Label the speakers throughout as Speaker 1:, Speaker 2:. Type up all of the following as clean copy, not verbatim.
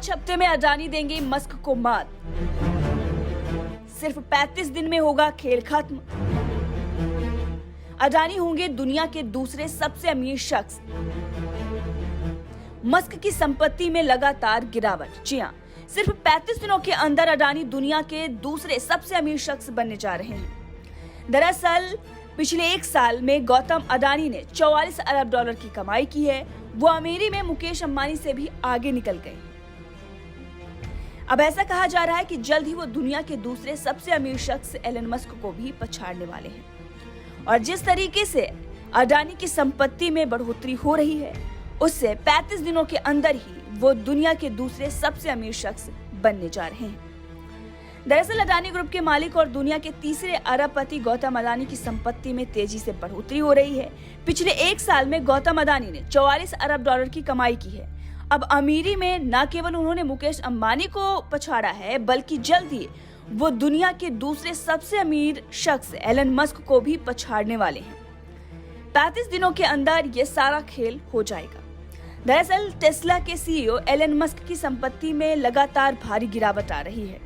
Speaker 1: 5 हफ्ते में अडानी देंगे मस्क को मात। सिर्फ 35 दिन में होगा खेल खत्म। अडानी होंगे दुनिया के दूसरे सबसे अमीर शख्स। मस्क की संपत्ति में लगातार गिरावट। जी हां, सिर्फ 35 दिनों के अंदर अडानी दुनिया के दूसरे सबसे अमीर शख्स बनने जा रहे हैं। दरअसल पिछले 1 साल में गौतम अडानी ने 44 अरब डॉलर की कमाई की है। वो अमीरी में मुकेश अंबानी से भी आगे निकल गए। अब ऐसा कहा जा रहा है कि जल्द ही वो दुनिया के दूसरे सबसे अमीर शख्स एलन मस्क को भी पछाड़ने वाले हैं। और जिस तरीके से अडानी की संपत्ति में बढ़ोतरी हो रही है, उससे 35 दिनों के अंदर ही वो दुनिया के दूसरे सबसे अमीर शख्स बनने जा रहे हैं। दरअसल अडानी ग्रुप के मालिक और दुनिया के तीसरे अरबपति गौतम अडानी की संपत्ति में तेजी से बढ़ोतरी हो रही है। पिछले 1 साल में गौतम अडानी ने 44 अरब डॉलर की कमाई की है। अब अमीरी में न केवल उन्होंने मुकेश अंबानी को पछाड़ा है, बल्कि जल्द ही वो दुनिया के दूसरे सबसे अमीर शख्स एलन मस्क को भी पछाड़ने वाले हैं। 35 दिनों के अंदर ये सारा खेल हो जाएगा। दरअसल टेस्ला के सीईओ एलन मस्क की संपत्ति में लगातार भारी गिरावट आ रही है।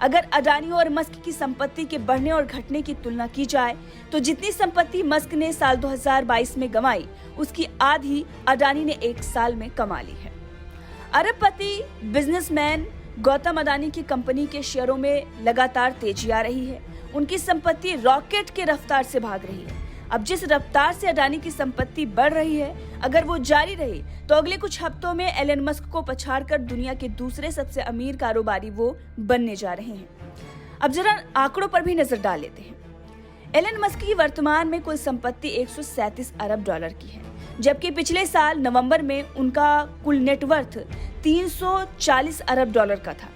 Speaker 1: अगर अडानी और मस्क की संपत्ति के बढ़ने और घटने की तुलना की जाए तो जितनी संपत्ति मस्क ने साल 2022 में गंवाई, उसकी आधी अडानी ने 1 साल में कमा ली है। अरबपति बिजनेसमैन गौतम अडानी की कंपनी के शेयरों में लगातार तेजी आ रही है। उनकी संपत्ति रॉकेट के रफ्तार से भाग रही है। अब जिस रफ्तार से अडानी की संपत्ति बढ़ रही है, अगर वो जारी रही तो अगले कुछ हफ्तों में एलन मस्क को पछाड़कर दुनिया के दूसरे सबसे अमीर कारोबारी वो बनने जा रहे हैं। अब जरा आंकड़ों पर भी नजर डाल लेते हैं। एलन मस्क की वर्तमान में कुल संपत्ति 137 अरब डॉलर की है, जबकि पिछले साल नवंबर में उनका कुल नेटवर्थ 340 अरब डॉलर का था।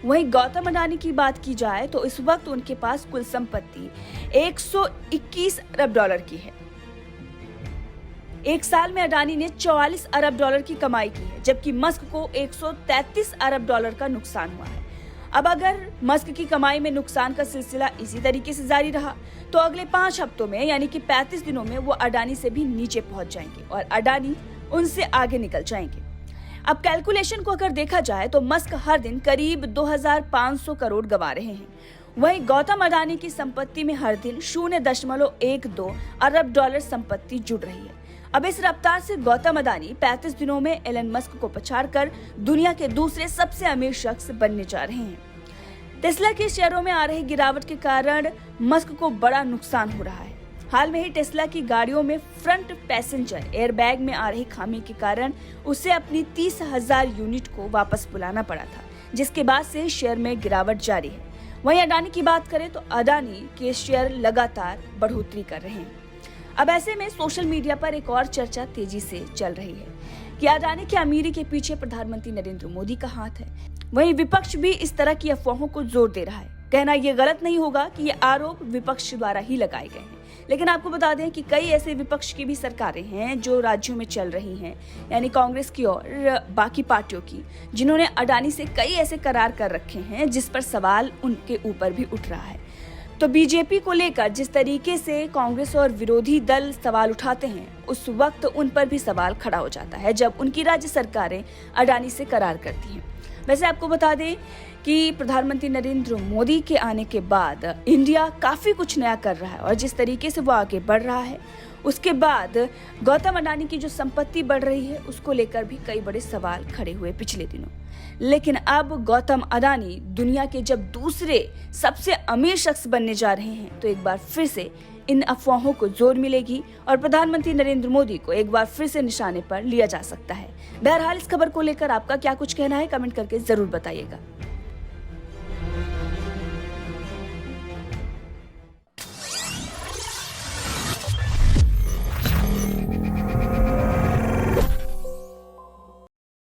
Speaker 1: वहीं गौतम अडानी की बात की जाए तो इस वक्त उनके पास कुल संपत्ति 121 अरब डॉलर की है। 1 साल में अडानी ने 44 अरब डॉलर की कमाई की है, जबकि मस्क को 133 अरब डॉलर का नुकसान हुआ है। अब अगर मस्क की कमाई में नुकसान का सिलसिला इसी तरीके से जारी रहा तो अगले 5 हफ्तों में यानी कि 35 दिनों में वो अडानी से भी नीचे पहुंच जाएंगे और अडानी उनसे आगे निकल जाएंगे। अब कैलकुलेशन को अगर देखा जाए तो मस्क हर दिन करीब 2500 करोड़ गंवा रहे हैं। वहीं गौतम अडानी की संपत्ति में हर दिन 0.12 अरब डॉलर संपत्ति जुड़ रही है। अब इस रफ्तार से गौतम अडानी 35 दिनों में एलन मस्क को पछाड़कर दुनिया के दूसरे सबसे अमीर शख्स बनने जा रहे हैं। टेस्ला के शेयरों में आ रही गिरावट के कारण मस्क को बड़ा नुकसान हो रहा है। हाल में ही टेस्ला की गाड़ियों में फ्रंट पैसेंजर एयरबैग में आ रही खामी के कारण उसे अपनी 30,000 यूनिट को वापस बुलाना पड़ा था, जिसके बाद से शेयर में गिरावट जारी है। वहीं अडानी की बात करें तो अडानी के शेयर लगातार बढ़ोतरी कर रहे हैं। अब ऐसे में सोशल मीडिया पर एक और चर्चा तेजी से चल रही है कि अडानी की अमीरी के पीछे प्रधानमंत्री नरेंद्र मोदी का हाथ है। वहीं विपक्ष भी इस तरह की अफवाहों को जोर दे रहा है। कहना ये गलत नहीं होगा कि ये आरोप विपक्ष द्वारा ही लगाए गए हैं, लेकिन आपको बता दें कि कई ऐसे विपक्ष की भी सरकारें हैं जो राज्यों में चल रही हैं, यानी कांग्रेस की और बाकी पार्टियों की, जिन्होंने अडानी से कई ऐसे करार कर रखे हैं जिस पर सवाल उनके ऊपर भी उठ रहा है। तो बीजेपी को लेकर जिस तरीके से कांग्रेस और विरोधी दल सवाल उठाते हैं, उस वक्त उन पर भी सवाल खड़ा हो जाता है जब उनकी राज्य सरकारें अडानी से करार करती हैं। वैसे आपको बता दें कि प्रधानमंत्री नरेंद्र मोदी के आने के बाद इंडिया काफी कुछ नया कर रहा है और जिस तरीके से वो आगे बढ़ रहा है, उसके बाद गौतम अडानी की जो संपत्ति बढ़ रही है उसको लेकर भी कई बड़े सवाल खड़े हुए पिछले दिनों। लेकिन अब गौतम अडानी दुनिया के जब दूसरे सबसे अमीर शख्स बनने जा रहे हैं तो एक बार फिर से इन अफवाहों को जोर मिलेगी और प्रधानमंत्री नरेंद्र मोदी को एक बार फिर से निशाने पर लिया जा सकता है। बहरहाल इस खबर को लेकर आपका क्या कुछ कहना है, कमेंट करके जरूर बताइएगा।